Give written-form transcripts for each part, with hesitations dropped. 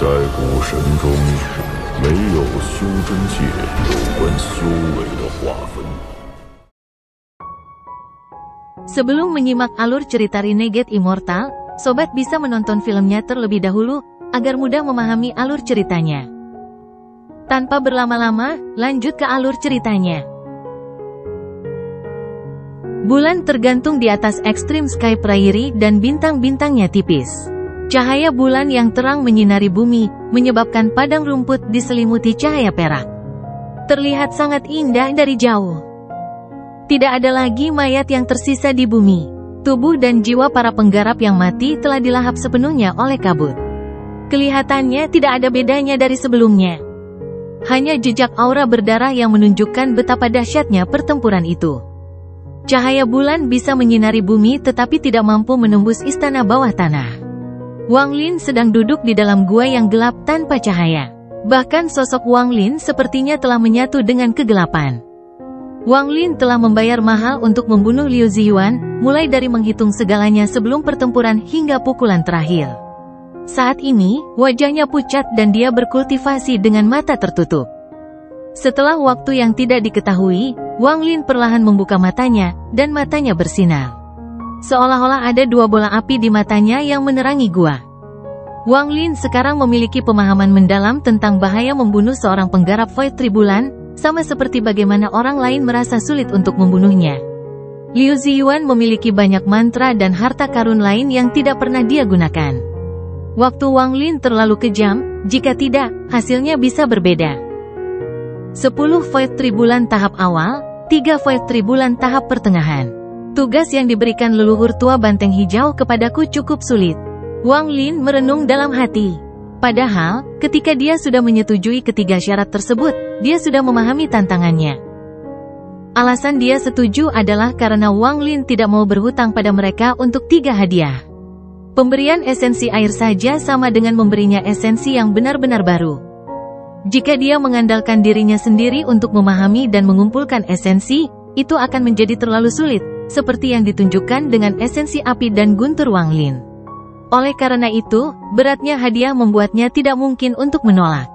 在古神中，没有修真界有关修为的划分。Sebelum menyimak alur cerita Renegade Immortal, sobat bisa menonton filmnya terlebih dahulu, agar mudah memahami alur ceritanya. Tanpa berlama-lama, lanjut ke alur ceritanya. Bulan tergantung di atas Extreme Sky Prairie dan bintang-bintangnya tipis. Cahaya bulan yang terang menyinari bumi, menyebabkan padang rumput diselimuti cahaya perak. Terlihat sangat indah dari jauh. Tidak ada lagi mayat yang tersisa di bumi. Tubuh dan jiwa para penggarap yang mati telah dilahap sepenuhnya oleh kabut. Kelihatannya tidak ada bedanya dari sebelumnya. Hanya jejak aura berdarah yang menunjukkan betapa dahsyatnya pertempuran itu. Cahaya bulan bisa menyinari bumi tetapi tidak mampu menembus istana bawah tanah. Wang Lin sedang duduk di dalam gua yang gelap tanpa cahaya. Bahkan sosok Wang Lin sepertinya telah menyatu dengan kegelapan. Wang Lin telah membayar mahal untuk membunuh Liu Ziyuan, mulai dari menghitung segalanya sebelum pertempuran hingga pukulan terakhir. Saat ini, wajahnya pucat dan dia berkultivasi dengan mata tertutup. Setelah waktu yang tidak diketahui, Wang Lin perlahan membuka matanya, dan matanya bersinar. Seolah-olah ada dua bola api di matanya yang menerangi gua. Wang Lin sekarang memiliki pemahaman mendalam tentang bahaya membunuh seorang penggarap Void Tribulan, sama seperti bagaimana orang lain merasa sulit untuk membunuhnya. Liu Ziyuan memiliki banyak mantra dan harta karun lain yang tidak pernah dia gunakan. Waktu Wang Lin terlalu kejam, jika tidak, hasilnya bisa berbeda. 10 Void Tribulan tahap awal, 3 Void Tribulan tahap pertengahan. Tugas yang diberikan leluhur tua Banteng Hijau kepadaku cukup sulit. Wang Lin merenung dalam hati. Padahal, ketika dia sudah menyetujui ketiga syarat tersebut, dia sudah memahami tantangannya. Alasan dia setuju adalah karena Wang Lin tidak mau berhutang pada mereka untuk 3 hadiah. Pemberian esensi air saja sama dengan memberinya esensi yang benar-benar baru. Jika dia mengandalkan dirinya sendiri untuk memahami dan mengumpulkan esensi, itu akan menjadi terlalu sulit, seperti yang ditunjukkan dengan esensi api dan guntur Wang Lin. Oleh karena itu, beratnya hadiah membuatnya tidak mungkin untuk menolak.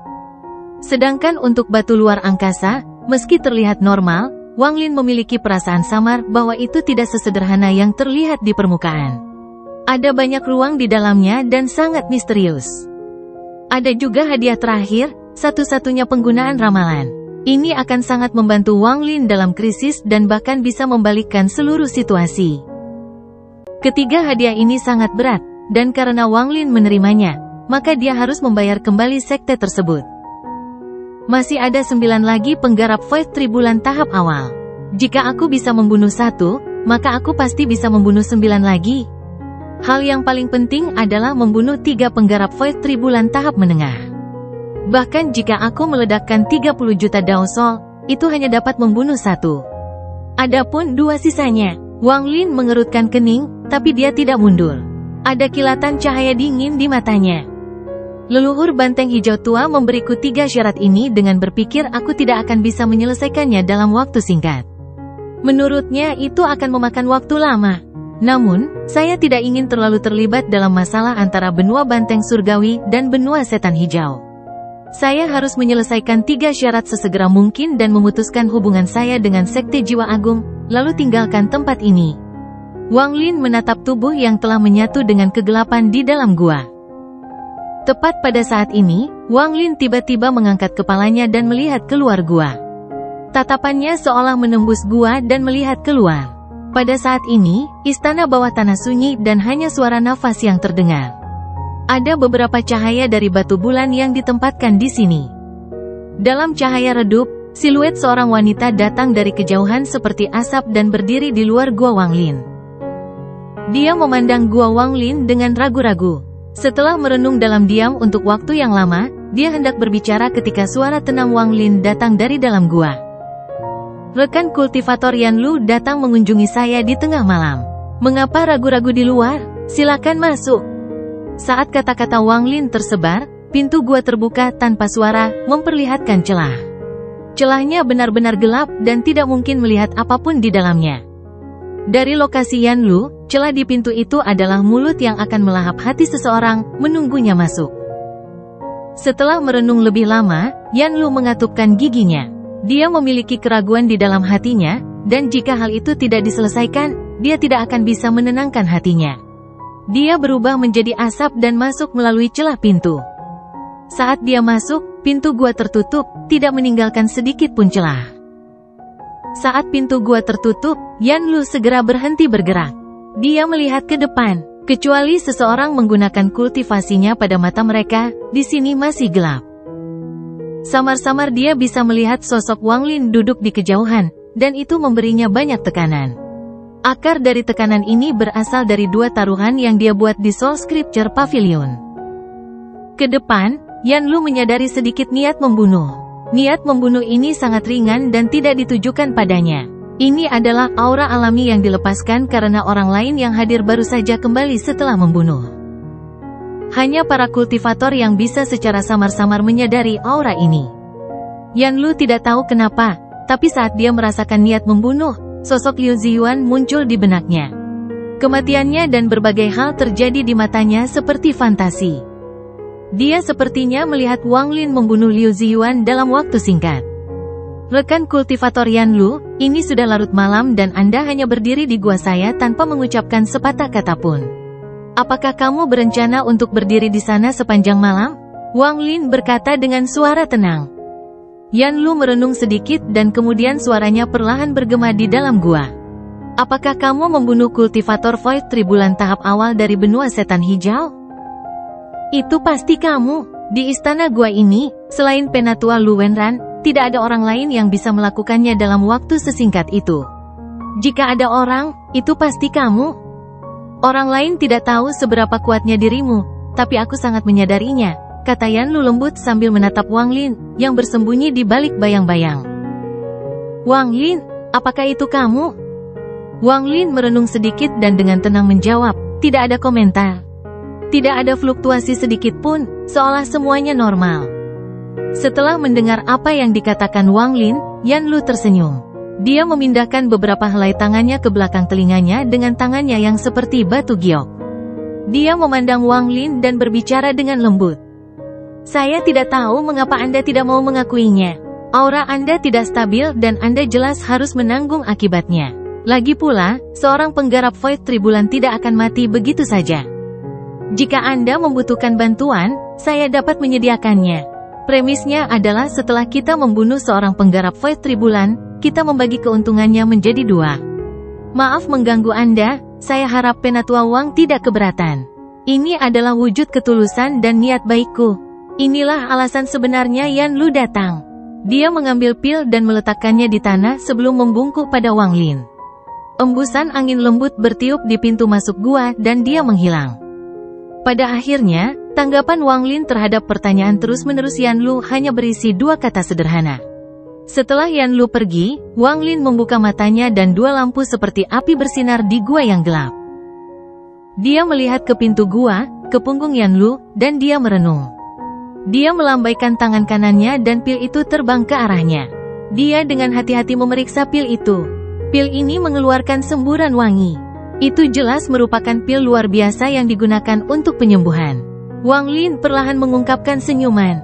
Sedangkan untuk batu luar angkasa, meski terlihat normal, Wang Lin memiliki perasaan samar bahwa itu tidak sesederhana yang terlihat di permukaan. Ada banyak ruang di dalamnya dan sangat misterius. Ada juga hadiah terakhir, satu-satunya penggunaan ramalan. Ini akan sangat membantu Wang Lin dalam krisis dan bahkan bisa membalikkan seluruh situasi. Ketiga hadiah ini sangat berat, dan karena Wang Lin menerimanya, maka dia harus membayar kembali sekte tersebut. Masih ada 9 lagi penggarap Void Tribulan tahap awal. Jika aku bisa membunuh 1, maka aku pasti bisa membunuh 9 lagi. Hal yang paling penting adalah membunuh 3 penggarap Void Tribulan tahap menengah. Bahkan jika aku meledakkan 30 juta Dao Soul, itu hanya dapat membunuh 1. Adapun 2 sisanya, Wang Lin mengerutkan kening, tapi dia tidak mundur. Ada kilatan cahaya dingin di matanya. Leluhur Banteng Hijau tua memberiku 3 syarat ini dengan berpikir aku tidak akan bisa menyelesaikannya dalam waktu singkat. Menurutnya itu akan memakan waktu lama. Namun, saya tidak ingin terlalu terlibat dalam masalah antara benua Banteng Surgawi dan benua Setan Hijau. Saya harus menyelesaikan 3 syarat sesegera mungkin dan memutuskan hubungan saya dengan Sekte Jiwa Agung, lalu tinggalkan tempat ini. Wang Lin menatap tubuh yang telah menyatu dengan kegelapan di dalam gua. Tepat pada saat ini, Wang Lin tiba-tiba mengangkat kepalanya dan melihat keluar gua. Tatapannya seolah menembus gua dan melihat keluar. Pada saat ini, istana bawah tanah sunyi dan hanya suara nafas yang terdengar. Ada beberapa cahaya dari batu bulan yang ditempatkan di sini. Dalam cahaya redup, siluet seorang wanita datang dari kejauhan seperti asap dan berdiri di luar gua Wang Lin. Dia memandang gua Wang Lin dengan ragu-ragu. Setelah merenung dalam diam untuk waktu yang lama, dia hendak berbicara ketika suara tenang Wang Lin datang dari dalam gua. Rekan kultivator Yan Lu datang mengunjungi saya di tengah malam. Mengapa ragu-ragu di luar? Silakan masuk. Saat kata-kata Wang Lin tersebar, pintu gua terbuka tanpa suara, memperlihatkan celah. Celahnya benar-benar gelap dan tidak mungkin melihat apapun di dalamnya. Dari lokasi Yan Lu, celah di pintu itu adalah mulut yang akan melahap hati seseorang, menunggunya masuk. Setelah merenung lebih lama, Yan Lu mengatupkan giginya. Dia memiliki keraguan di dalam hatinya, dan jika hal itu tidak diselesaikan, dia tidak akan bisa menenangkan hatinya. Dia berubah menjadi asap dan masuk melalui celah pintu. Saat dia masuk, pintu gua tertutup, tidak meninggalkan sedikit pun celah. Saat pintu gua tertutup, Yan Lu segera berhenti bergerak. Dia melihat ke depan. Kecuali seseorang menggunakan kultivasinya pada mata mereka, di sini masih gelap. Samar-samar dia bisa melihat sosok Wang Lin duduk di kejauhan, dan itu memberinya banyak tekanan. Akar dari tekanan ini berasal dari dua taruhan yang dia buat di Soul Scripture Pavilion. Ke depan, Yan Lu menyadari sedikit niat membunuh. Niat membunuh ini sangat ringan dan tidak ditujukan padanya. Ini adalah aura alami yang dilepaskan karena orang lain yang hadir baru saja kembali setelah membunuh. Hanya para kultivator yang bisa secara samar-samar menyadari aura ini. Yan Lu tidak tahu kenapa, tapi saat dia merasakan niat membunuh, sosok Liu Ziyuan muncul di benaknya. Kematiannya dan berbagai hal terjadi di matanya seperti fantasi. Dia sepertinya melihat Wang Lin membunuh Liu Ziyuan dalam waktu singkat. Rekan kultivator Yan Lu, ini sudah larut malam dan Anda hanya berdiri di gua saya tanpa mengucapkan sepatah kata pun. Apakah kamu berencana untuk berdiri di sana sepanjang malam? Wang Lin berkata dengan suara tenang. Yan Lu merenung sedikit dan kemudian suaranya perlahan bergema di dalam gua. Apakah kamu membunuh kultivator Void Tribulan tahap awal dari benua setan hijau? Itu pasti kamu. Di istana gua ini, selain Penatua Lu Wenran, tidak ada orang lain yang bisa melakukannya dalam waktu sesingkat itu. Jika ada orang, itu pasti kamu. Orang lain tidak tahu seberapa kuatnya dirimu, tapi aku sangat menyadarinya, kata Yan Lu lembut sambil menatap Wang Lin, yang bersembunyi di balik bayang-bayang. Wang Lin, apakah itu kamu? Wang Lin merenung sedikit dan dengan tenang menjawab, tidak ada komentar. Tidak ada fluktuasi sedikit pun, seolah semuanya normal. Setelah mendengar apa yang dikatakan Wang Lin, Yan Lu tersenyum. Dia memindahkan beberapa helai tangannya ke belakang telinganya dengan tangannya yang seperti batu giok. Dia memandang Wang Lin dan berbicara dengan lembut. Saya tidak tahu mengapa Anda tidak mau mengakuinya. Aura Anda tidak stabil dan Anda jelas harus menanggung akibatnya. Lagi pula, seorang penggarap Void Tribulan tidak akan mati begitu saja. Jika Anda membutuhkan bantuan, saya dapat menyediakannya. Premisnya adalah setelah kita membunuh seorang penggarap Void Tribulan, kita membagi keuntungannya menjadi dua. Maaf mengganggu Anda, saya harap Penatua Wang tidak keberatan. Ini adalah wujud ketulusan dan niat baikku. Inilah alasan sebenarnya Yan Lu datang. Dia mengambil pil dan meletakkannya di tanah sebelum membungkuk pada Wang Lin. Embusan angin lembut bertiup di pintu masuk gua dan dia menghilang. Pada akhirnya, tanggapan Wang Lin terhadap pertanyaan terus-menerus Yan Lu hanya berisi dua kata sederhana. Setelah Yan Lu pergi, Wang Lin membuka matanya dan dua lampu seperti api bersinar di gua yang gelap. Dia melihat ke pintu gua, ke punggung Yan Lu, dan dia merenung. Dia melambaikan tangan kanannya dan pil itu terbang ke arahnya. Dia dengan hati-hati memeriksa pil itu. Pil ini mengeluarkan semburan wangi. Itu jelas merupakan pil luar biasa yang digunakan untuk penyembuhan. Wang Lin perlahan mengungkapkan senyuman.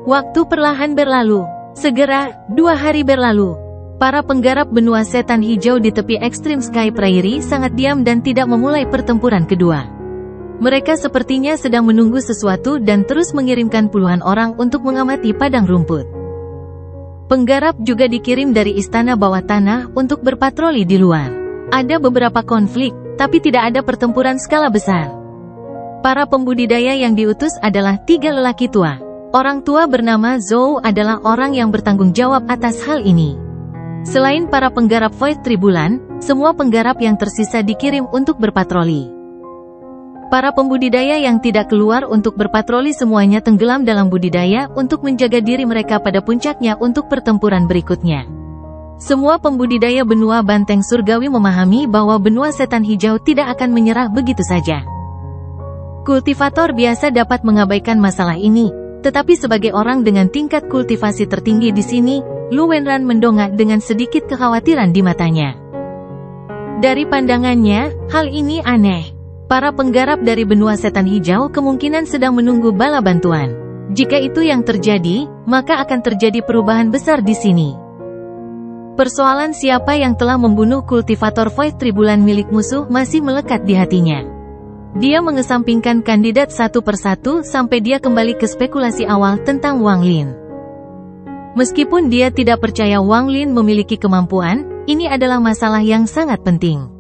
Waktu perlahan berlalu. Segera, 2 hari berlalu. Para penggarap benua setan hijau di tepi Extreme Sky Prairie sangat diam dan tidak memulai pertempuran kedua. Mereka sepertinya sedang menunggu sesuatu dan terus mengirimkan puluhan orang untuk mengamati padang rumput. Penggarap juga dikirim dari istana bawah tanah untuk berpatroli di luar. Ada beberapa konflik, tapi tidak ada pertempuran skala besar. Para pembudidaya yang diutus adalah 3 lelaki tua. Orang tua bernama Zhou adalah orang yang bertanggung jawab atas hal ini. Selain para penggarap Void Tribulan, semua penggarap yang tersisa dikirim untuk berpatroli. Para pembudidaya yang tidak keluar untuk berpatroli semuanya tenggelam dalam budidaya untuk menjaga diri mereka pada puncaknya untuk pertempuran berikutnya. Semua pembudidaya benua banteng surgawi memahami bahwa benua setan hijau tidak akan menyerah begitu saja. Kultivator biasa dapat mengabaikan masalah ini, tetapi sebagai orang dengan tingkat kultivasi tertinggi di sini, Lu Wenran mendongak dengan sedikit kekhawatiran di matanya. Dari pandangannya, hal ini aneh. Para penggarap dari benua setan hijau kemungkinan sedang menunggu bala bantuan. Jika itu yang terjadi, maka akan terjadi perubahan besar di sini. Persoalan siapa yang telah membunuh kultivator Void Tribulan milik musuh masih melekat di hatinya. Dia mengesampingkan kandidat satu persatu sampai dia kembali ke spekulasi awal tentang Wang Lin. Meskipun dia tidak percaya Wang Lin memiliki kemampuan, ini adalah masalah yang sangat penting.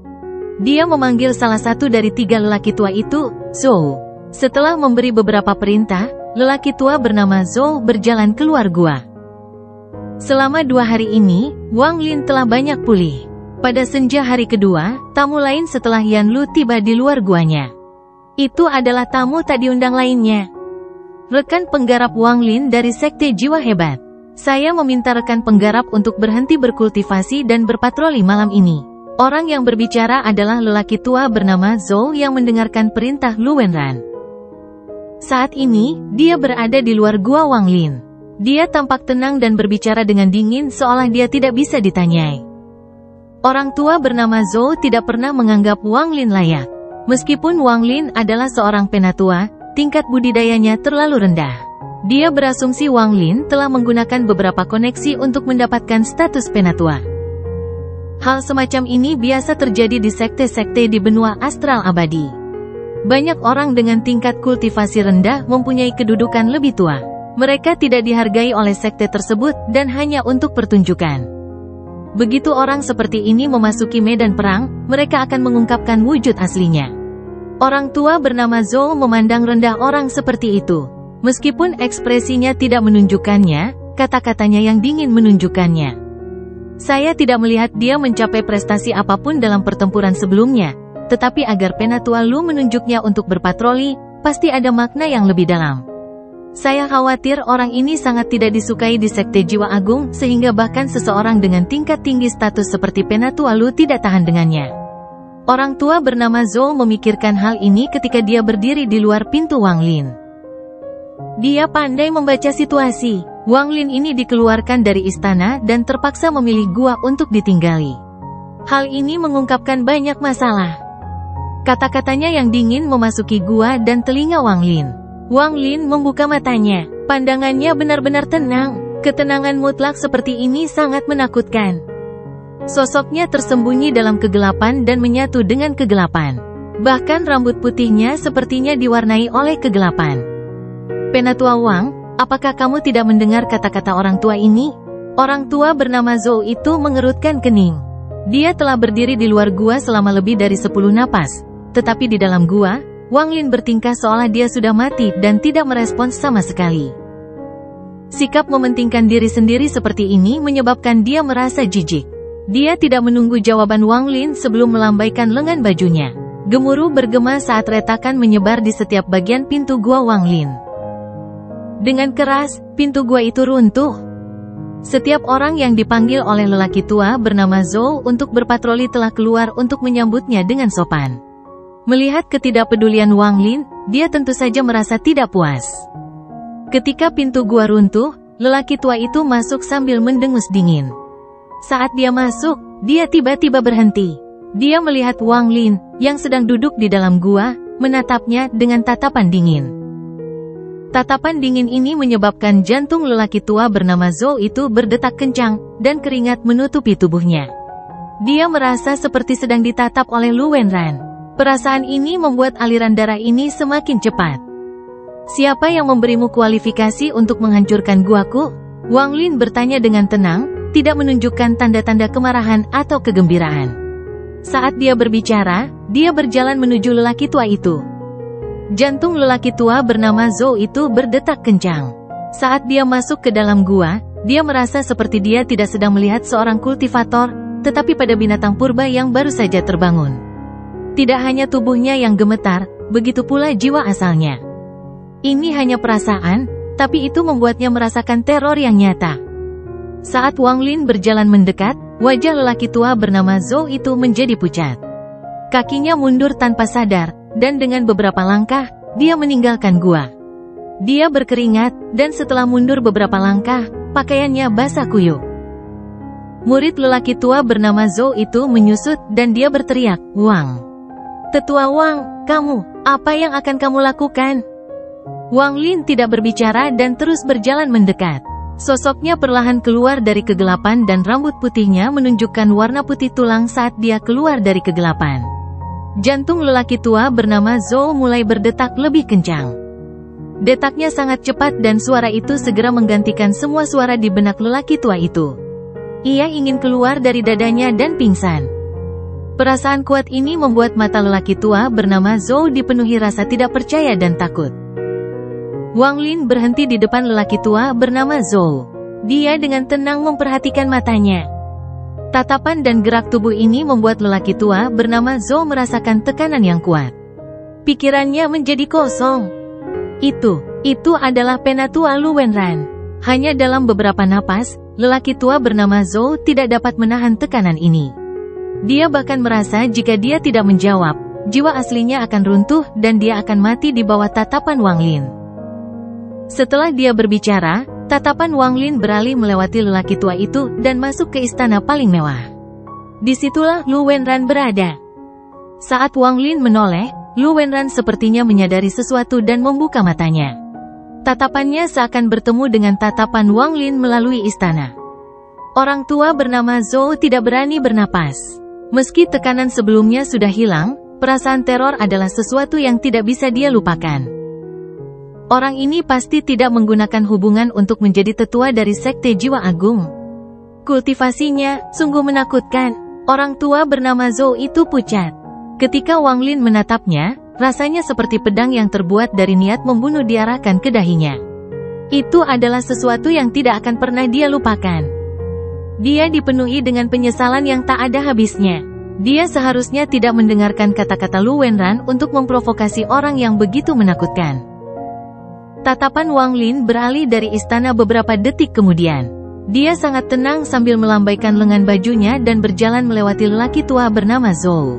Dia memanggil salah satu dari 3 lelaki tua itu, Zhou. Setelah memberi beberapa perintah, lelaki tua bernama Zhou berjalan keluar gua. Selama 2 hari ini, Wang Lin telah banyak pulih. Pada senja hari kedua, tamu lain setelah Yan Lu tiba di luar guanya. Itu adalah tamu tak diundang lainnya. Rekan penggarap Wang Lin dari Sekte Jiwa Hebat. Saya meminta rekan penggarap untuk berhenti berkultivasi dan berpatroli malam ini. Orang yang berbicara adalah lelaki tua bernama Zhou yang mendengarkan perintah Lu Wenran. Saat ini, dia berada di luar gua Wang Lin. Dia tampak tenang dan berbicara dengan dingin seolah dia tidak bisa ditanyai. Orang tua bernama Zhou tidak pernah menganggap Wang Lin layak. Meskipun Wang Lin adalah seorang penatua, tingkat budidayanya terlalu rendah. Dia berasumsi Wang Lin telah menggunakan beberapa koneksi untuk mendapatkan status penatua. Hal semacam ini biasa terjadi di sekte-sekte di benua astral abadi. Banyak orang dengan tingkat kultivasi rendah mempunyai kedudukan lebih tua. Mereka tidak dihargai oleh sekte tersebut dan hanya untuk pertunjukan. Begitu orang seperti ini memasuki medan perang, mereka akan mengungkapkan wujud aslinya. Orang tua bernama Zhou memandang rendah orang seperti itu. Meskipun ekspresinya tidak menunjukkannya, kata-katanya yang dingin menunjukkannya. Saya tidak melihat dia mencapai prestasi apapun dalam pertempuran sebelumnya, tetapi agar penatua Lu menunjuknya untuk berpatroli, pasti ada makna yang lebih dalam. Saya khawatir orang ini sangat tidak disukai di Sekte Jiwa Agung sehingga bahkan seseorang dengan tingkat tinggi status seperti penatua Lu tidak tahan dengannya. Orang tua bernama Zhou memikirkan hal ini ketika dia berdiri di luar pintu Wang Lin. Dia pandai membaca situasi. Wang Lin ini dikeluarkan dari istana dan terpaksa memilih gua untuk ditinggali. Hal ini mengungkapkan banyak masalah. Kata-katanya yang dingin memasuki gua dan telinga Wang Lin. Wang Lin membuka matanya. Pandangannya benar-benar tenang. Ketenangan mutlak seperti ini sangat menakutkan. Sosoknya tersembunyi dalam kegelapan dan menyatu dengan kegelapan. Bahkan rambut putihnya sepertinya diwarnai oleh kegelapan. Penatua Wang, apakah kamu tidak mendengar kata-kata orang tua ini? Orang tua bernama Zhou itu mengerutkan kening. Dia telah berdiri di luar gua selama lebih dari 10 napas. Tetapi di dalam gua, Wang Lin bertingkah seolah dia sudah mati dan tidak merespons sama sekali. Sikap mementingkan diri sendiri seperti ini menyebabkan dia merasa jijik. Dia tidak menunggu jawaban Wang Lin sebelum melambaikan lengan bajunya. Gemuruh bergema saat retakan menyebar di setiap bagian pintu gua Wang Lin. Dengan keras, pintu gua itu runtuh. Setiap orang yang dipanggil oleh lelaki tua bernama Zhou untuk berpatroli telah keluar untuk menyambutnya dengan sopan. Melihat ketidakpedulian Wang Lin, dia tentu saja merasa tidak puas. Ketika pintu gua runtuh, lelaki tua itu masuk sambil mendengus dingin. Saat dia masuk, dia tiba-tiba berhenti. Dia melihat Wang Lin, yang sedang duduk di dalam gua, menatapnya dengan tatapan dingin. Tatapan dingin ini menyebabkan jantung lelaki tua bernama Zhou itu berdetak kencang, dan keringat menutupi tubuhnya. Dia merasa seperti sedang ditatap oleh Lu Wenran. Perasaan ini membuat aliran darah ini semakin cepat. Siapa yang memberimu kualifikasi untuk menghancurkan guaku? Wang Lin bertanya dengan tenang, tidak menunjukkan tanda-tanda kemarahan atau kegembiraan. Saat dia berbicara, dia berjalan menuju lelaki tua itu. Jantung lelaki tua bernama Zhou itu berdetak kencang. Saat dia masuk ke dalam gua, dia merasa seperti dia tidak sedang melihat seorang kultivator, tetapi pada binatang purba yang baru saja terbangun. Tidak hanya tubuhnya yang gemetar, begitu pula jiwa asalnya. Ini hanya perasaan, tapi itu membuatnya merasakan teror yang nyata. Saat Wang Lin berjalan mendekat, wajah lelaki tua bernama Zhou itu menjadi pucat. Kakinya mundur tanpa sadar, dan dengan beberapa langkah, dia meninggalkan gua. Dia berkeringat, dan setelah mundur beberapa langkah, pakaiannya basah kuyup. Murid lelaki tua bernama Zhou itu menyusut, dan dia berteriak, "Wang! Tetua Wang, kamu, apa yang akan kamu lakukan?" Wang Lin tidak berbicara dan terus berjalan mendekat. Sosoknya perlahan keluar dari kegelapan dan rambut putihnya menunjukkan warna putih tulang saat dia keluar dari kegelapan. Jantung lelaki tua bernama Zhou mulai berdetak lebih kencang. Detaknya sangat cepat dan suara itu segera menggantikan semua suara di benak lelaki tua itu. Ia ingin keluar dari dadanya dan pingsan. Perasaan kuat ini membuat mata lelaki tua bernama Zhou dipenuhi rasa tidak percaya dan takut. Wang Lin berhenti di depan lelaki tua bernama Zhou. Dia dengan tenang memperhatikan matanya. Tatapan dan gerak tubuh ini membuat lelaki tua bernama Zhou merasakan tekanan yang kuat. Pikirannya menjadi kosong. Itu adalah penatua Lu Wenran. Hanya dalam beberapa napas, lelaki tua bernama Zhou tidak dapat menahan tekanan ini. Dia bahkan merasa jika dia tidak menjawab, jiwa aslinya akan runtuh dan dia akan mati di bawah tatapan Wang Lin. Setelah dia berbicara, tatapan Wang Lin beralih melewati lelaki tua itu dan masuk ke istana paling mewah. Disitulah Lu Wenran berada. Saat Wang Lin menoleh, Lu Wenran sepertinya menyadari sesuatu dan membuka matanya. Tatapannya seakan bertemu dengan tatapan Wang Lin melalui istana. Orang tua bernama Zhou tidak berani bernapas. Meski tekanan sebelumnya sudah hilang, perasaan teror adalah sesuatu yang tidak bisa dia lupakan. Orang ini pasti tidak menggunakan hubungan untuk menjadi tetua dari Sekte Jiwa Agung. Kultivasinya sungguh menakutkan. Orang tua bernama Zhou itu pucat. Ketika Wang Lin menatapnya, rasanya seperti pedang yang terbuat dari niat membunuh diarahkan ke dahinya. Itu adalah sesuatu yang tidak akan pernah dia lupakan. Dia dipenuhi dengan penyesalan yang tak ada habisnya. Dia seharusnya tidak mendengarkan kata-kata Lu Wenran untuk memprovokasi orang yang begitu menakutkan. Tatapan Wang Lin beralih dari istana beberapa detik kemudian. Dia sangat tenang sambil melambaikan lengan bajunya dan berjalan melewati lelaki tua bernama Zhou.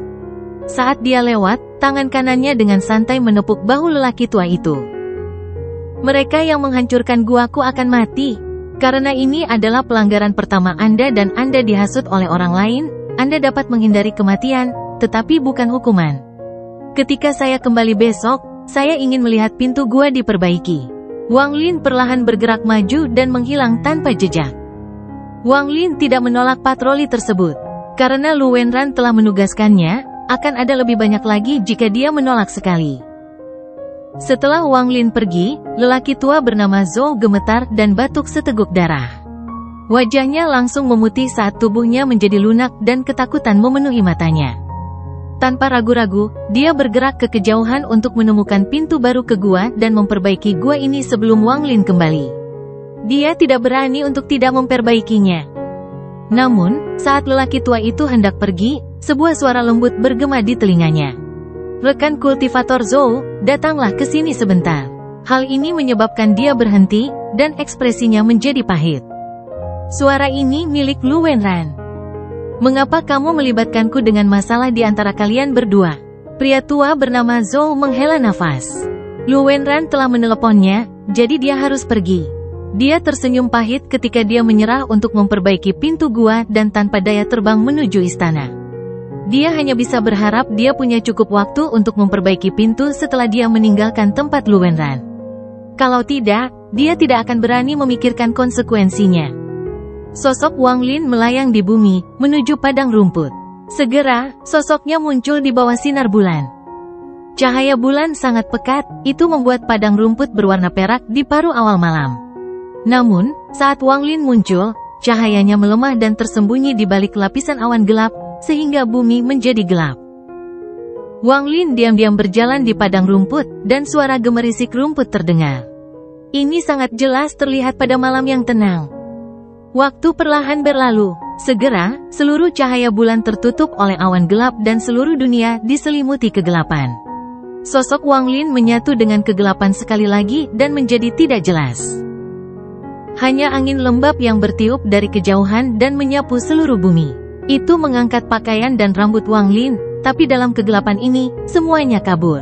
Saat dia lewat, tangan kanannya dengan santai menepuk bahu lelaki tua itu. Mereka yang menghancurkan guaku akan mati. Karena ini adalah pelanggaran pertama Anda dan Anda dihasut oleh orang lain, Anda dapat menghindari kematian, tetapi bukan hukuman. Ketika saya kembali besok, saya ingin melihat pintu gua diperbaiki. Wang Lin perlahan bergerak maju dan menghilang tanpa jejak. Wang Lin tidak menolak patroli tersebut. Karena Lu Wenran telah menugaskannya, akan ada lebih banyak lagi jika dia menolak sekali. Setelah Wang Lin pergi, lelaki tua bernama Zhou gemetar dan batuk seteguk darah. Wajahnya langsung memutih saat tubuhnya menjadi lunak dan ketakutan memenuhi matanya. Tanpa ragu-ragu, dia bergerak ke kejauhan untuk menemukan pintu baru ke gua dan memperbaiki gua ini sebelum Wang Lin kembali. Dia tidak berani untuk tidak memperbaikinya. Namun, saat lelaki tua itu hendak pergi, sebuah suara lembut bergema di telinganya. "Rekan kultivator Zhou, datanglah ke sini sebentar." Hal ini menyebabkan dia berhenti, dan ekspresinya menjadi pahit. Suara ini milik Lu Wenran. "Mengapa kamu melibatkanku dengan masalah di antara kalian berdua?" Pria tua bernama Zhou menghela nafas. Lu Wenran telah meneleponnya, jadi dia harus pergi. Dia tersenyum pahit ketika dia menyerah untuk memperbaiki pintu gua dan tanpa daya terbang menuju istana. Dia hanya bisa berharap dia punya cukup waktu untuk memperbaiki pintu setelah dia meninggalkan tempat Lu Wenran. Kalau tidak, dia tidak akan berani memikirkan konsekuensinya. Sosok Wang Lin melayang di bumi, menuju padang rumput. Segera, sosoknya muncul di bawah sinar bulan. Cahaya bulan sangat pekat, itu membuat padang rumput berwarna perak di paruh awal malam. Namun, saat Wang Lin muncul, cahayanya melemah dan tersembunyi di balik lapisan awan gelap, sehingga bumi menjadi gelap. Wang Lin diam-diam berjalan di padang rumput, dan suara gemerisik rumput terdengar. Ini sangat jelas terlihat pada malam yang tenang. Waktu perlahan berlalu. Segera, seluruh cahaya bulan tertutup oleh awan gelap dan seluruh dunia diselimuti kegelapan. Sosok Wang Lin menyatu dengan kegelapan sekali lagi dan menjadi tidak jelas. Hanya angin lembab yang bertiup dari kejauhan dan menyapu seluruh bumi. Itu mengangkat pakaian dan rambut Wang Lin, tapi dalam kegelapan ini, semuanya kabur.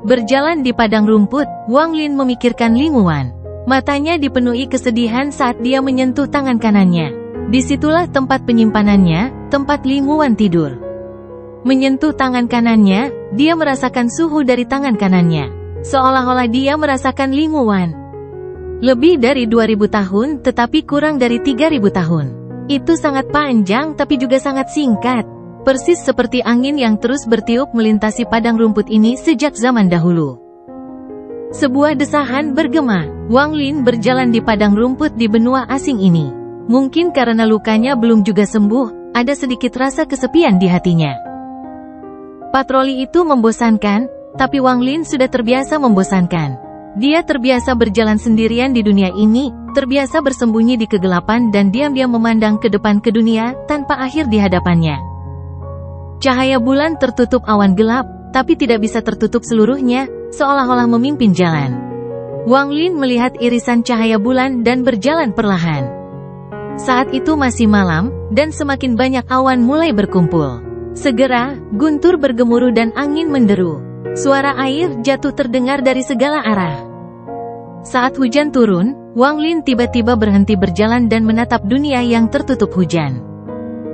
Berjalan di padang rumput, Wang Lin memikirkan Ling Wuan. Matanya dipenuhi kesedihan saat dia menyentuh tangan kanannya. Disitulah tempat penyimpanannya, tempat Ling Wuan tidur. Menyentuh tangan kanannya, dia merasakan suhu dari tangan kanannya. seolah-olah dia merasakan linguan. Lebih dari 2000 tahun tetapi kurang dari 3000 tahun. Itu sangat panjang tapi juga sangat singkat. Persis seperti angin yang terus bertiup melintasi padang rumput ini sejak zaman dahulu. Sebuah desahan bergema. Wang Lin berjalan di padang rumput di benua asing ini. Mungkin karena lukanya belum juga sembuh, ada sedikit rasa kesepian di hatinya. Patroli itu membosankan, tapi Wang Lin sudah terbiasa membosankan. Dia terbiasa berjalan sendirian di dunia ini, terbiasa bersembunyi di kegelapan dan diam-diam memandang ke depan ke dunia, tanpa akhir di hadapannya. Cahaya bulan tertutup awan gelap, tapi tidak bisa tertutup seluruhnya, seolah-olah memimpin jalan. Wang Lin melihat irisan cahaya bulan dan berjalan perlahan. Saat itu masih malam, dan semakin banyak awan mulai berkumpul. Segera, guntur bergemuruh dan angin menderu. Suara air jatuh terdengar dari segala arah. Saat hujan turun, Wang Lin tiba-tiba berhenti berjalan dan menatap dunia yang tertutup hujan.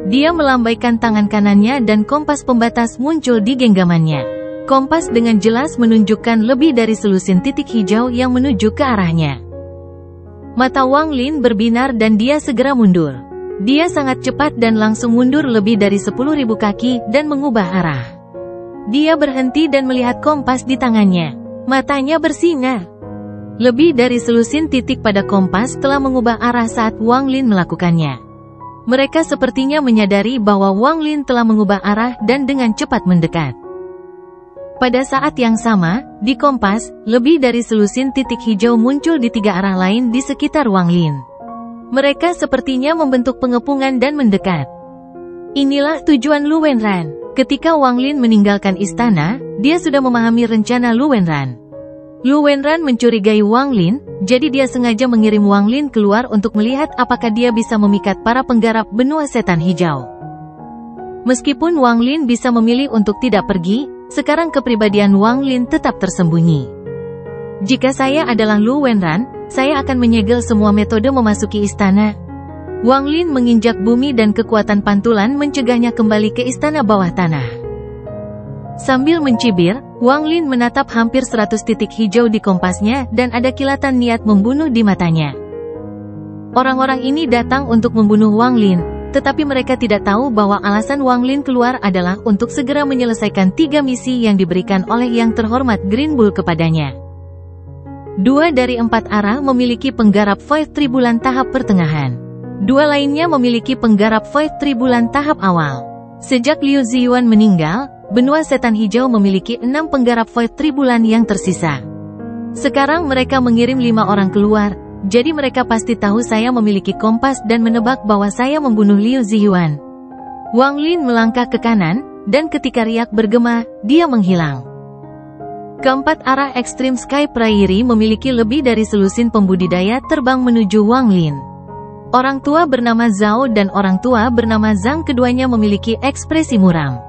Dia melambaikan tangan kanannya dan kompas pembatas muncul di genggamannya. Kompas dengan jelas menunjukkan lebih dari selusin titik hijau yang menuju ke arahnya. Mata Wang Lin berbinar dan dia segera mundur. Dia sangat cepat dan langsung mundur lebih dari 10.000 kaki dan mengubah arah. Dia berhenti dan melihat kompas di tangannya. Matanya bersinar. Lebih dari selusin titik pada kompas telah mengubah arah saat Wang Lin melakukannya. Mereka sepertinya menyadari bahwa Wang Lin telah mengubah arah dan dengan cepat mendekat. Pada saat yang sama, di kompas, lebih dari selusin titik hijau muncul di 3 arah lain di sekitar Wang Lin. Mereka sepertinya membentuk pengepungan dan mendekat. Inilah tujuan Lu Wenran. Ketika Wang Lin meninggalkan istana, dia sudah memahami rencana Lu Wenran. Lu Wenran mencurigai Wang Lin, jadi dia sengaja mengirim Wang Lin keluar untuk melihat apakah dia bisa memikat para penggarap benua setan hijau. Meskipun Wang Lin bisa memilih untuk tidak pergi, sekarang kepribadian Wang Lin tetap tersembunyi. Jika saya adalah Lu Wenran, saya akan menyegel semua metode memasuki istana. Wang Lin menginjak bumi dan kekuatan pantulan mencegahnya kembali ke istana bawah tanah. Sambil mencibir, Wang Lin menatap hampir 100 titik hijau di kompasnya dan ada kilatan niat membunuh di matanya. Orang-orang ini datang untuk membunuh Wang Lin, tetapi mereka tidak tahu bahwa alasan Wang Lin keluar adalah untuk segera menyelesaikan 3 misi yang diberikan oleh Yang Terhormat Green Bull kepadanya. 2 dari 4 arah memiliki penggarap Void Tribulan tahap pertengahan. 2 lainnya memiliki penggarap Void Tribulan tahap awal. Sejak Liu Ziyuan meninggal, benua setan hijau memiliki 6 penggarap Void Tribulan yang tersisa. Sekarang mereka mengirim 5 orang keluar, jadi mereka pasti tahu saya memiliki kompas dan menebak bahwa saya membunuh Liu Ziyuan. Wang Lin melangkah ke kanan, dan ketika riak bergema, dia menghilang. Keempat arah Extreme Sky Prairie memiliki lebih dari selusin pembudidaya terbang menuju Wang Lin. Orang tua bernama Zhao dan orang tua bernama Zhang, keduanya memiliki ekspresi muram.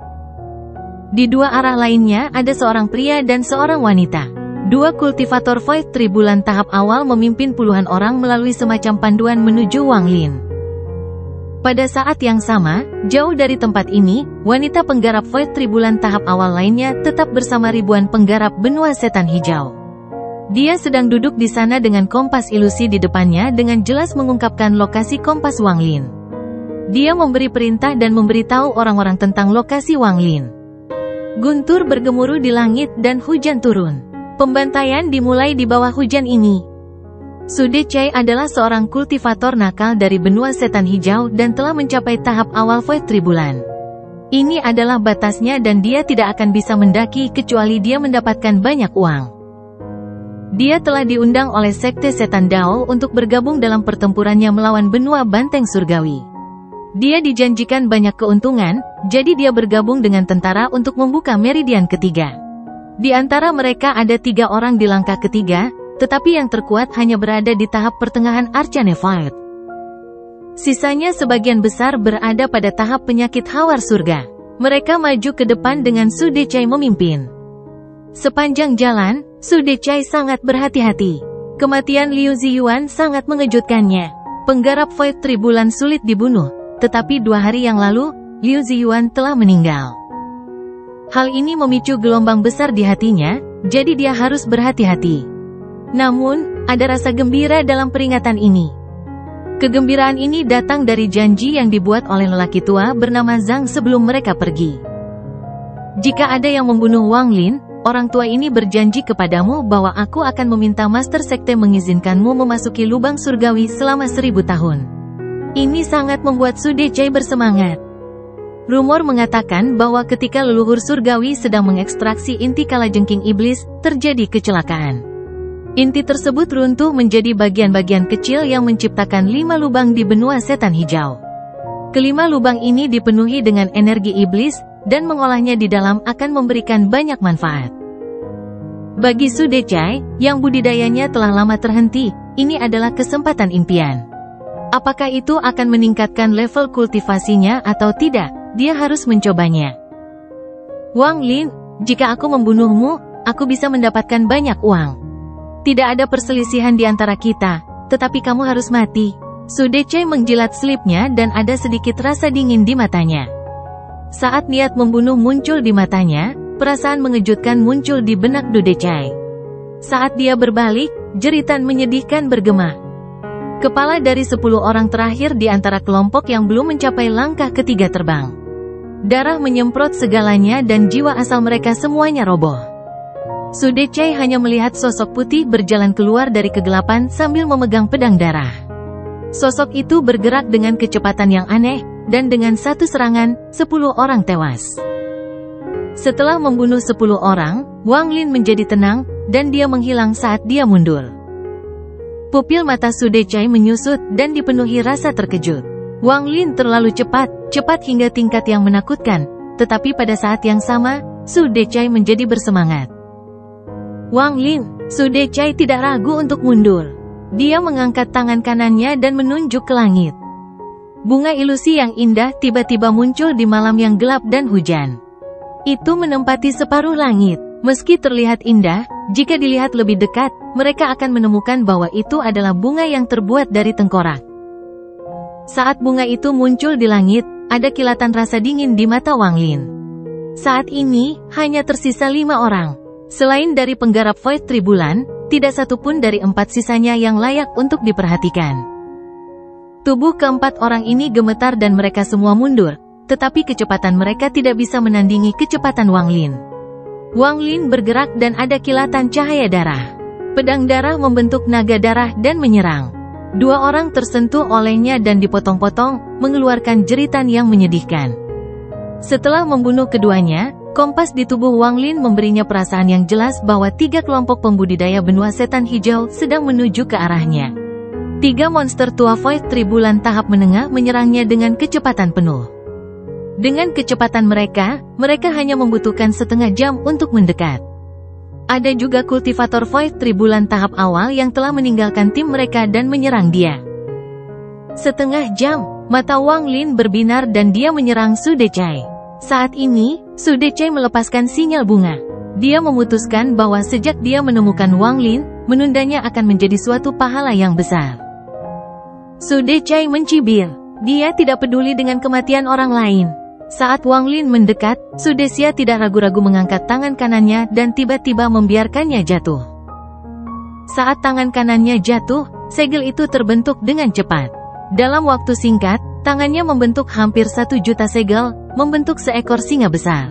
Di 2 arah lainnya ada seorang pria dan seorang wanita. 2 kultivator Void Tribulan tahap awal memimpin puluhan orang melalui semacam panduan menuju Wang Lin. Pada saat yang sama, jauh dari tempat ini, wanita penggarap Void Tribulan tahap awal lainnya tetap bersama ribuan penggarap benua setan hijau. Dia sedang duduk di sana dengan kompas ilusi di depannya dengan jelas mengungkapkan lokasi kompas Wang Lin. Dia memberi perintah dan memberitahu orang-orang tentang lokasi Wang Lin. Guntur bergemuruh di langit dan hujan turun. Pembantaian dimulai di bawah hujan ini. Su Decai adalah seorang kultivator nakal dari benua setan hijau dan telah mencapai tahap awal Void Tribulan. Ini adalah batasnya dan dia tidak akan bisa mendaki kecuali dia mendapatkan banyak uang. Dia telah diundang oleh Sekte Setan Dao untuk bergabung dalam pertempurannya melawan benua banteng surgawi. Dia dijanjikan banyak keuntungan, jadi dia bergabung dengan tentara untuk membuka meridian ketiga. Di antara mereka ada 3 orang di langkah ketiga, tetapi yang terkuat hanya berada di tahap pertengahan Arcane Void. Sisanya sebagian besar berada pada tahap penyakit hawar surga. Mereka maju ke depan dengan Su Decai memimpin. Sepanjang jalan, Su Decai sangat berhati-hati. Kematian Liu Ziyuan sangat mengejutkannya. Penggarap Void Tribulan sulit dibunuh, tetapi 2 hari yang lalu, Liu Ziyuan telah meninggal. Hal ini memicu gelombang besar di hatinya, jadi dia harus berhati-hati. Namun, ada rasa gembira dalam peringatan ini. Kegembiraan ini datang dari janji yang dibuat oleh lelaki tua bernama Zhang sebelum mereka pergi. Jika ada yang membunuh Wang Lin, orang tua ini berjanji kepadamu bahwa aku akan meminta Master Sekte mengizinkanmu memasuki lubang surgawi selama 1000 tahun. Ini sangat membuat Su Decai bersemangat. Rumor mengatakan bahwa ketika leluhur surgawi sedang mengekstraksi inti kalajengking iblis, terjadi kecelakaan. Inti tersebut runtuh menjadi bagian-bagian kecil yang menciptakan 5 lubang di benua setan hijau. Kelima lubang ini dipenuhi dengan energi iblis, dan mengolahnya di dalam akan memberikan banyak manfaat. Bagi Su Decai, yang budidayanya telah lama terhenti, ini adalah kesempatan impian. Apakah itu akan meningkatkan level kultivasinya atau tidak, dia harus mencobanya. Wang Lin, jika aku membunuhmu, aku bisa mendapatkan banyak uang. Tidak ada perselisihan di antara kita, tetapi kamu harus mati. Su Decai menjilat selipnya dan ada sedikit rasa dingin di matanya. Saat niat membunuh muncul di matanya, perasaan mengejutkan muncul di benak Du Decai. Saat dia berbalik, jeritan menyedihkan bergema. Kepala dari 10 orang terakhir di antara kelompok yang belum mencapai langkah ketiga terbang. Darah menyemprot segalanya dan jiwa asal mereka semuanya roboh. Su Decai hanya melihat sosok putih berjalan keluar dari kegelapan sambil memegang pedang darah. Sosok itu bergerak dengan kecepatan yang aneh, dan dengan satu serangan, 10 orang tewas. Setelah membunuh 10 orang, Wang Lin menjadi tenang, dan dia menghilang saat dia mundur. Pupil mata Su Decai menyusut dan dipenuhi rasa terkejut. Wang Lin terlalu cepat hingga tingkat yang menakutkan, tetapi pada saat yang sama, Su Decai menjadi bersemangat. Wang Lin, Su Decai tidak ragu untuk mundur. Dia mengangkat tangan kanannya dan menunjuk ke langit. Bunga ilusi yang indah tiba-tiba muncul di malam yang gelap dan hujan. Itu menempati separuh langit. Meski terlihat indah, jika dilihat lebih dekat, mereka akan menemukan bahwa itu adalah bunga yang terbuat dari tengkorak. Saat bunga itu muncul di langit, ada kilatan rasa dingin di mata Wang Lin. Saat ini, hanya tersisa 5 orang. Selain dari penggarap Void Tribulan, tidak satupun dari 4 sisanya yang layak untuk diperhatikan. Tubuh keempat orang ini gemetar dan mereka semua mundur, tetapi kecepatan mereka tidak bisa menandingi kecepatan Wang Lin. Wang Lin bergerak dan ada kilatan cahaya darah. Pedang darah membentuk naga darah dan menyerang. 2 orang tersentuh olehnya dan dipotong-potong, mengeluarkan jeritan yang menyedihkan. Setelah membunuh keduanya, kompas di tubuh Wang Lin memberinya perasaan yang jelas bahwa 3 kelompok pembudidaya benua setan hijau sedang menuju ke arahnya. 3 monster tua Void Tribulan tahap menengah menyerangnya dengan kecepatan penuh. Dengan kecepatan mereka hanya membutuhkan setengah jam untuk mendekat. Ada juga kultivator Void Tribulan tahap awal yang telah meninggalkan tim mereka dan menyerang dia. Setengah jam, mata Wang Lin berbinar dan dia menyerang Su Decai. Saat ini, Su Decai melepaskan sinyal bunga. Dia memutuskan bahwa sejak dia menemukan Wang Lin, menundanya akan menjadi suatu pahala yang besar. Su Decai mencibir. Dia tidak peduli dengan kematian orang lain. Saat Wang Lin mendekat, Su Decai tidak ragu-ragu mengangkat tangan kanannya dan tiba-tiba membiarkannya jatuh. Saat tangan kanannya jatuh, segel itu terbentuk dengan cepat. Dalam waktu singkat, tangannya membentuk hampir 1 juta segel, membentuk seekor singa besar.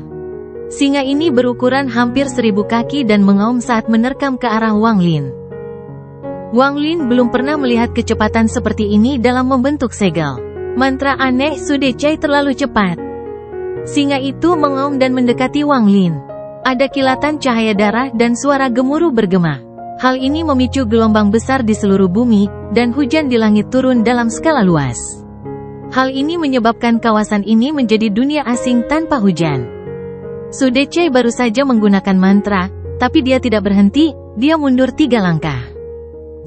Singa ini berukuran hampir 1000 kaki dan mengaum saat menerkam ke arah Wang Lin. Wang Lin belum pernah melihat kecepatan seperti ini dalam membentuk segel. Mantra aneh Su Decai terlalu cepat. Singa itu mengaum dan mendekati Wang Lin. Ada kilatan cahaya darah dan suara gemuruh bergema. Hal ini memicu gelombang besar di seluruh bumi, dan hujan di langit turun dalam skala luas. Hal ini menyebabkan kawasan ini menjadi dunia asing tanpa hujan. Su Decai baru saja menggunakan mantra, tapi dia tidak berhenti, dia mundur 3 langkah.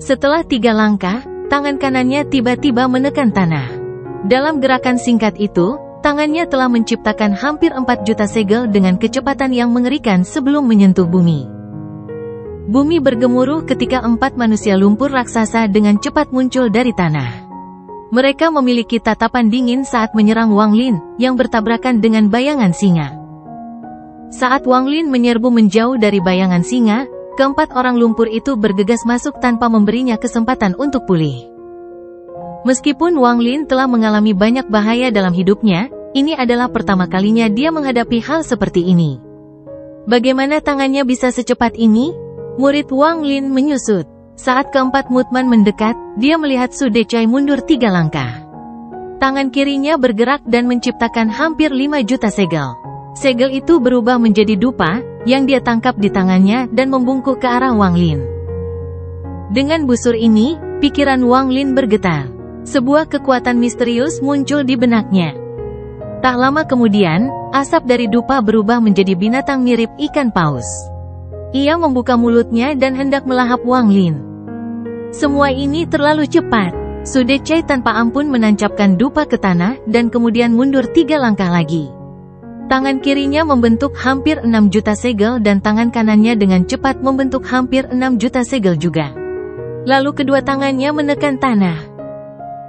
Setelah 3 langkah, tangan kanannya tiba-tiba menekan tanah. Dalam gerakan singkat itu, tangannya telah menciptakan hampir 4 juta segel dengan kecepatan yang mengerikan sebelum menyentuh bumi. Bumi bergemuruh ketika 4 manusia lumpur raksasa dengan cepat muncul dari tanah. Mereka memiliki tatapan dingin saat menyerang Wang Lin, yang bertabrakan dengan bayangan singa. Saat Wang Lin menyerbu menjauh dari bayangan singa, keempat orang lumpur itu bergegas masuk tanpa memberinya kesempatan untuk pulih. Meskipun Wang Lin telah mengalami banyak bahaya dalam hidupnya, ini adalah pertama kalinya dia menghadapi hal seperti ini. Bagaimana tangannya bisa secepat ini? Murid Wang Lin menyusut. Saat keempat Mutman mendekat, dia melihat Su Decai mundur 3 langkah. Tangan kirinya bergerak dan menciptakan hampir 5 juta segel. Segel itu berubah menjadi dupa, yang dia tangkap di tangannya dan membungkuk ke arah Wang Lin. Dengan busur ini, pikiran Wang Lin bergetar. Sebuah kekuatan misterius muncul di benaknya. Tak lama kemudian, asap dari dupa berubah menjadi binatang mirip ikan paus. Ia membuka mulutnya dan hendak melahap Wang Lin. Semua ini terlalu cepat. Su Decai tanpa ampun menancapkan dupa ke tanah dan kemudian mundur 3 langkah lagi. Tangan kirinya membentuk hampir 6 juta segel dan tangan kanannya dengan cepat membentuk hampir 6 juta segel juga. Lalu kedua tangannya menekan tanah.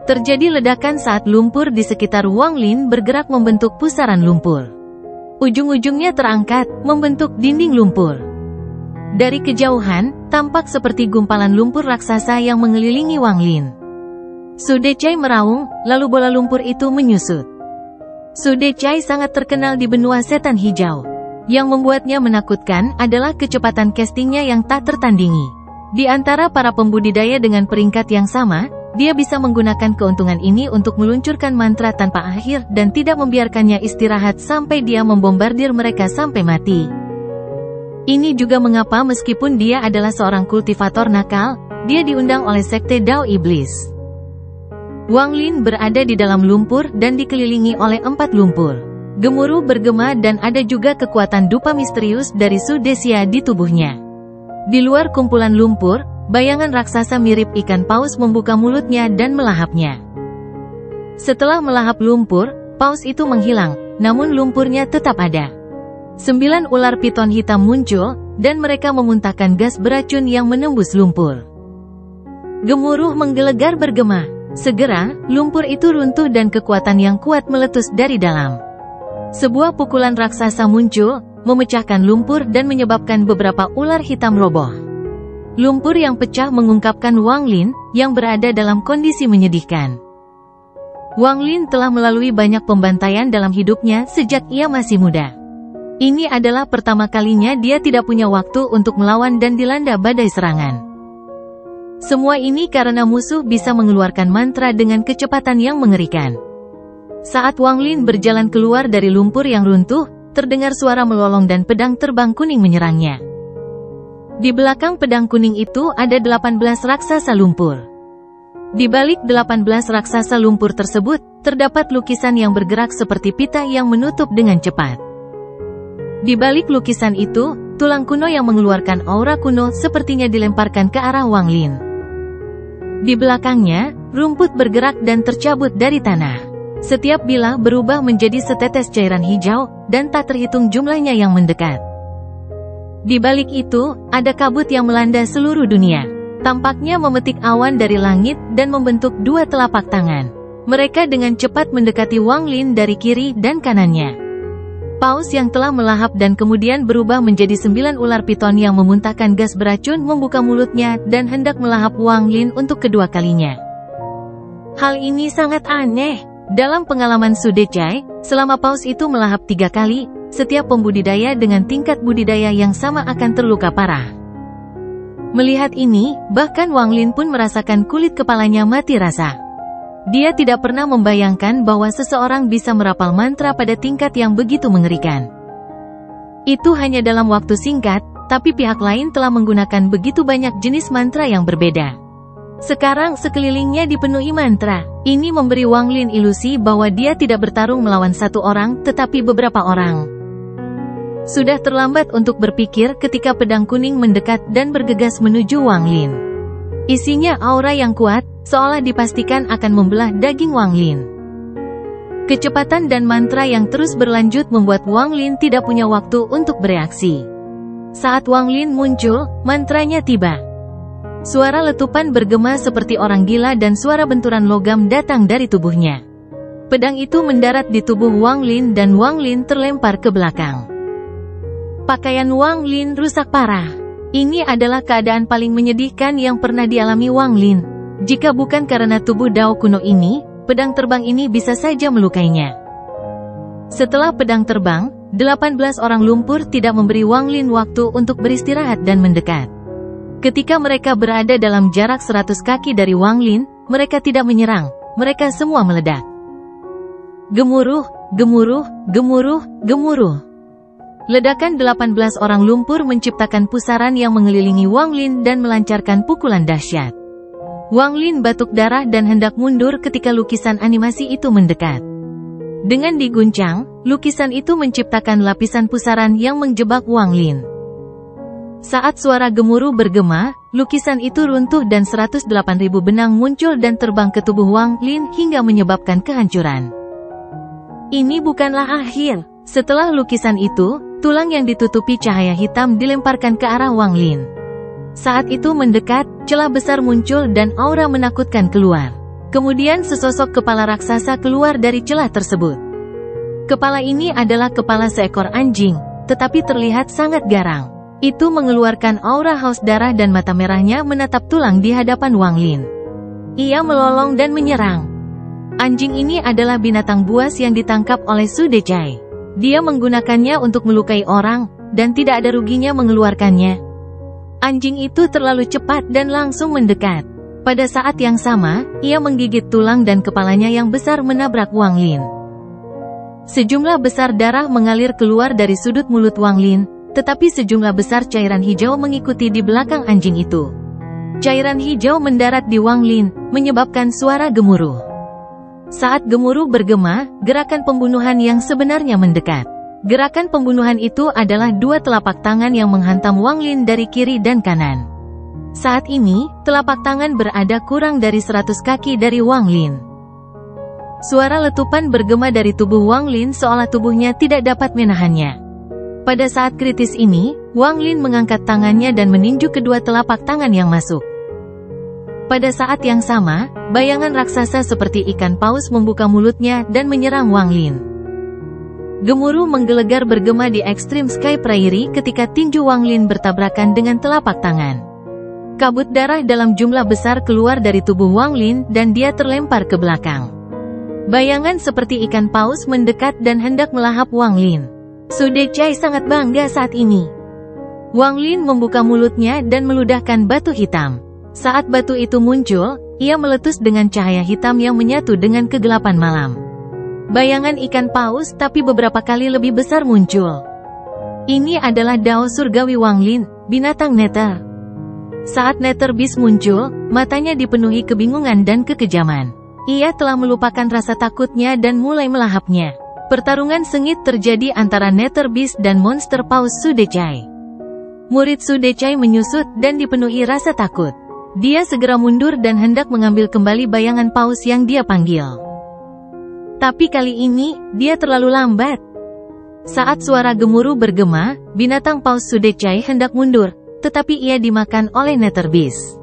Terjadi ledakan saat lumpur di sekitar Wang Lin bergerak membentuk pusaran lumpur. Ujung-ujungnya terangkat, membentuk dinding lumpur. Dari kejauhan, tampak seperti gumpalan lumpur raksasa yang mengelilingi Wang Lin. Su Decai meraung, lalu bola lumpur itu menyusut. Su Decai sangat terkenal di benua setan hijau. Yang membuatnya menakutkan adalah kecepatan castingnya yang tak tertandingi. Di antara para pembudidaya dengan peringkat yang sama, dia bisa menggunakan keuntungan ini untuk meluncurkan mantra tanpa akhir dan tidak membiarkannya istirahat sampai dia membombardir mereka sampai mati. Ini juga mengapa meskipun dia adalah seorang kultivator nakal, dia diundang oleh Sekte Dao Iblis. Wang Lin berada di dalam lumpur dan dikelilingi oleh 4 lumpur. Gemuruh bergema dan ada juga kekuatan dupa misterius dari Su Decia di tubuhnya. Di luar kumpulan lumpur, bayangan raksasa mirip ikan paus membuka mulutnya dan melahapnya. Setelah melahap lumpur, paus itu menghilang, namun lumpurnya tetap ada. 9 ular piton hitam muncul, dan mereka memuntahkan gas beracun yang menembus lumpur. Gemuruh menggelegar bergema. Segera, lumpur itu runtuh dan kekuatan yang kuat meletus dari dalam. Sebuah pukulan raksasa muncul, memecahkan lumpur dan menyebabkan beberapa ular hitam roboh. Lumpur yang pecah mengungkapkan Wang Lin, yang berada dalam kondisi menyedihkan. Wang Lin telah melalui banyak pembantaian dalam hidupnya sejak ia masih muda. Ini adalah pertama kalinya dia tidak punya waktu untuk melawan dan dilanda badai serangan. Semua ini karena musuh bisa mengeluarkan mantra dengan kecepatan yang mengerikan. Saat Wang Lin berjalan keluar dari lumpur yang runtuh, terdengar suara melolong dan pedang terbang kuning menyerangnya. Di belakang pedang kuning itu ada 18 raksasa lumpur. Di balik 18 raksasa lumpur tersebut, terdapat lukisan yang bergerak seperti pita yang menutup dengan cepat. Di balik lukisan itu, tulang kuno yang mengeluarkan aura kuno sepertinya dilemparkan ke arah Wang Lin. Di belakangnya, rumput bergerak dan tercabut dari tanah. Setiap bilah berubah menjadi setetes cairan hijau, dan tak terhitung jumlahnya yang mendekat. Di balik itu, ada kabut yang melanda seluruh dunia. Tampaknya memetik awan dari langit dan membentuk 2 telapak tangan. Mereka dengan cepat mendekati Wang Lin dari kiri dan kanannya. Paus yang telah melahap dan kemudian berubah menjadi 9 ular piton yang memuntahkan gas beracun membuka mulutnya dan hendak melahap Wang Lin untuk kedua kalinya. Hal ini sangat aneh. Dalam pengalaman Su Decai, selama paus itu melahap 3 kali, setiap pembudidaya dengan tingkat budidaya yang sama akan terluka parah. Melihat ini, bahkan Wang Lin pun merasakan kulit kepalanya mati rasa. Dia tidak pernah membayangkan bahwa seseorang bisa merapal mantra pada tingkat yang begitu mengerikan. Itu hanya dalam waktu singkat, tapi pihak lain telah menggunakan begitu banyak jenis mantra yang berbeda. Sekarang sekelilingnya dipenuhi mantra. Ini memberi Wang Lin ilusi bahwa dia tidak bertarung melawan 1 orang, tetapi beberapa orang. Sudah terlambat untuk berpikir ketika pedang kuning mendekat dan bergegas menuju Wang Lin. Isinya aura yang kuat, seolah dipastikan akan membelah daging Wang Lin. Kecepatan dan mantra yang terus berlanjut membuat Wang Lin tidak punya waktu untuk bereaksi. Saat Wang Lin muncul, mantranya tiba. Suara letupan bergema seperti orang gila dan suara benturan logam datang dari tubuhnya. Pedang itu mendarat di tubuh Wang Lin dan Wang Lin terlempar ke belakang. Pakaian Wang Lin rusak parah. Ini adalah keadaan paling menyedihkan yang pernah dialami Wang Lin. Jika bukan karena tubuh Dao kuno ini, pedang terbang ini bisa saja melukainya. Setelah pedang terbang, 18 orang lumpur tidak memberi Wang Lin waktu untuk beristirahat dan mendekat. Ketika mereka berada dalam jarak 100 kaki dari Wang Lin, mereka tidak menyerang, mereka semua meledak. Gemuruh, gemuruh, gemuruh, gemuruh. Ledakan 18 orang lumpur menciptakan pusaran yang mengelilingi Wang Lin dan melancarkan pukulan dahsyat. Wang Lin batuk darah dan hendak mundur ketika lukisan animasi itu mendekat. Dengan diguncang, lukisan itu menciptakan lapisan pusaran yang menjebak Wang Lin. Saat suara gemuruh bergema, lukisan itu runtuh dan 108.000 benang muncul dan terbang ke tubuh Wang Lin hingga menyebabkan kehancuran. Ini bukanlah akhir. Setelah lukisan itu, tulang yang ditutupi cahaya hitam dilemparkan ke arah Wang Lin. Saat itu mendekat, celah besar muncul dan aura menakutkan keluar. Kemudian sesosok kepala raksasa keluar dari celah tersebut. Kepala ini adalah kepala seekor anjing, tetapi terlihat sangat garang. Itu mengeluarkan aura haus darah dan mata merahnya menatap tulang di hadapan Wang Lin. Ia melolong dan menyerang. Anjing ini adalah binatang buas yang ditangkap oleh Su Decai. Dia menggunakannya untuk melukai orang, dan tidak ada ruginya mengeluarkannya. Anjing itu terlalu cepat dan langsung mendekat. Pada saat yang sama, ia menggigit tulang dan kepalanya yang besar menabrak Wang Lin. Sejumlah besar darah mengalir keluar dari sudut mulut Wang Lin, tetapi sejumlah besar cairan hijau mengikuti di belakang anjing itu. Cairan hijau mendarat di Wang Lin, menyebabkan suara gemuruh. Saat gemuruh bergema, gerakan pembunuhan yang sebenarnya mendekat. Gerakan pembunuhan itu adalah dua telapak tangan yang menghantam Wang Lin dari kiri dan kanan. Saat ini, telapak tangan berada kurang dari 100 kaki dari Wang Lin. Suara letupan bergema dari tubuh Wang Lin seolah tubuhnya tidak dapat menahannya. Pada saat kritis ini, Wang Lin mengangkat tangannya dan meninju kedua telapak tangan yang masuk. Pada saat yang sama, bayangan raksasa seperti ikan paus membuka mulutnya dan menyerang Wang Lin. Gemuruh menggelegar bergema di Extreme Sky Prairie ketika tinju Wang Lin bertabrakan dengan telapak tangan. Kabut darah dalam jumlah besar keluar dari tubuh Wang Lin dan dia terlempar ke belakang. Bayangan seperti ikan paus mendekat dan hendak melahap Wang Lin. Su Decai sangat bangga saat ini. Wang Lin membuka mulutnya dan meludahkan batu hitam. Saat batu itu muncul, ia meletus dengan cahaya hitam yang menyatu dengan kegelapan malam. Bayangan ikan paus tapi beberapa kali lebih besar muncul. Ini adalah Dao Surgawi Wang Lin, binatang Nether. Saat Nether Beast muncul, matanya dipenuhi kebingungan dan kekejaman. Ia telah melupakan rasa takutnya dan mulai melahapnya. Pertarungan sengit terjadi antara Nether Beast dan monster paus Su Decai. Murid Su Decai menyusut dan dipenuhi rasa takut. Dia segera mundur dan hendak mengambil kembali bayangan paus yang dia panggil. Tapi kali ini, dia terlalu lambat. Saat suara gemuruh bergema, binatang paus Su Decai hendak mundur, tetapi ia dimakan oleh Nether Beast.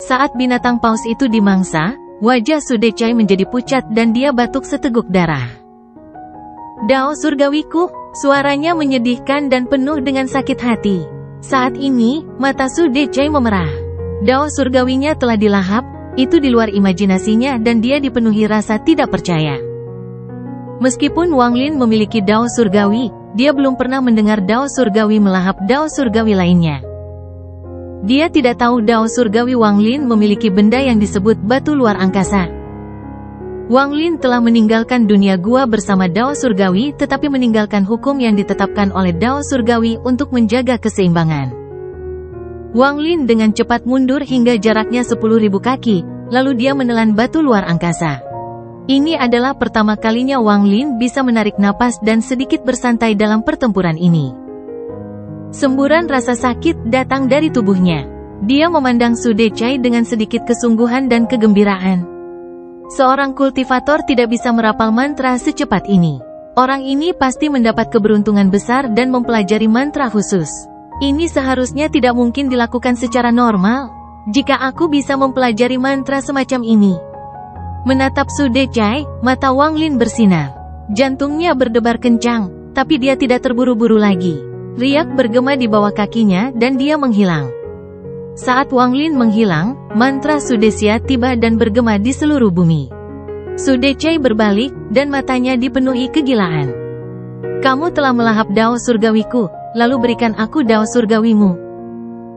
Saat binatang paus itu dimangsa, wajah Su Decai menjadi pucat dan dia batuk seteguk darah. Dao surgawiku, suaranya menyedihkan dan penuh dengan sakit hati. Saat ini, mata Su Decai memerah. Dao surgawinya telah dilahap, itu di luar imajinasinya dan dia dipenuhi rasa tidak percaya. Meskipun Wang Lin memiliki Dao surgawi, dia belum pernah mendengar Dao surgawi melahap Dao surgawi lainnya. Dia tidak tahu Dao surgawi Wang Lin memiliki benda yang disebut batu luar angkasa. Wang Lin telah meninggalkan dunia gua bersama Dao surgawi tetapi meninggalkan hukum yang ditetapkan oleh Dao surgawi untuk menjaga keseimbangan. Wang Lin dengan cepat mundur hingga jaraknya 10.000 kaki, lalu dia menelan batu luar angkasa. Ini adalah pertama kalinya Wang Lin bisa menarik napas dan sedikit bersantai dalam pertempuran ini. Semburan rasa sakit datang dari tubuhnya. Dia memandang Su Decai dengan sedikit kesungguhan dan kegembiraan. Seorang kultivator tidak bisa merapal mantra secepat ini. Orang ini pasti mendapat keberuntungan besar dan mempelajari mantra khusus. Ini seharusnya tidak mungkin dilakukan secara normal. Jika aku bisa mempelajari mantra semacam ini. Menatap Su Decai, mata Wang Lin bersinar. Jantungnya berdebar kencang, tapi dia tidak terburu-buru lagi. Riak bergema di bawah kakinya dan dia menghilang. Saat Wang Lin menghilang, mantra Sudesya tiba dan bergema di seluruh bumi. Sudecai berbalik, dan matanya dipenuhi kegilaan. Kamu telah melahap dao surgawiku, lalu berikan aku dao surgawimu.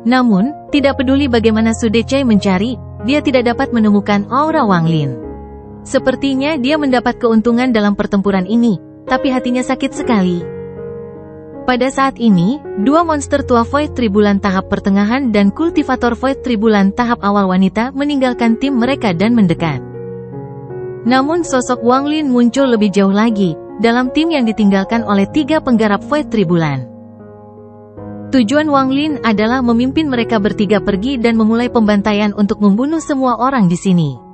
Namun, tidak peduli bagaimana Sudecai mencari, dia tidak dapat menemukan aura Wang Lin. Sepertinya dia mendapat keuntungan dalam pertempuran ini, tapi hatinya sakit sekali. Pada saat ini, dua monster tua Void Tribulan tahap pertengahan dan kultivator Void Tribulan tahap awal wanita meninggalkan tim mereka dan mendekat. Namun sosok Wang Lin muncul lebih jauh lagi, dalam tim yang ditinggalkan oleh 3 penggarap Void Tribulan. Tujuan Wang Lin adalah memimpin mereka bertiga pergi dan memulai pembantaian untuk membunuh semua orang di sini.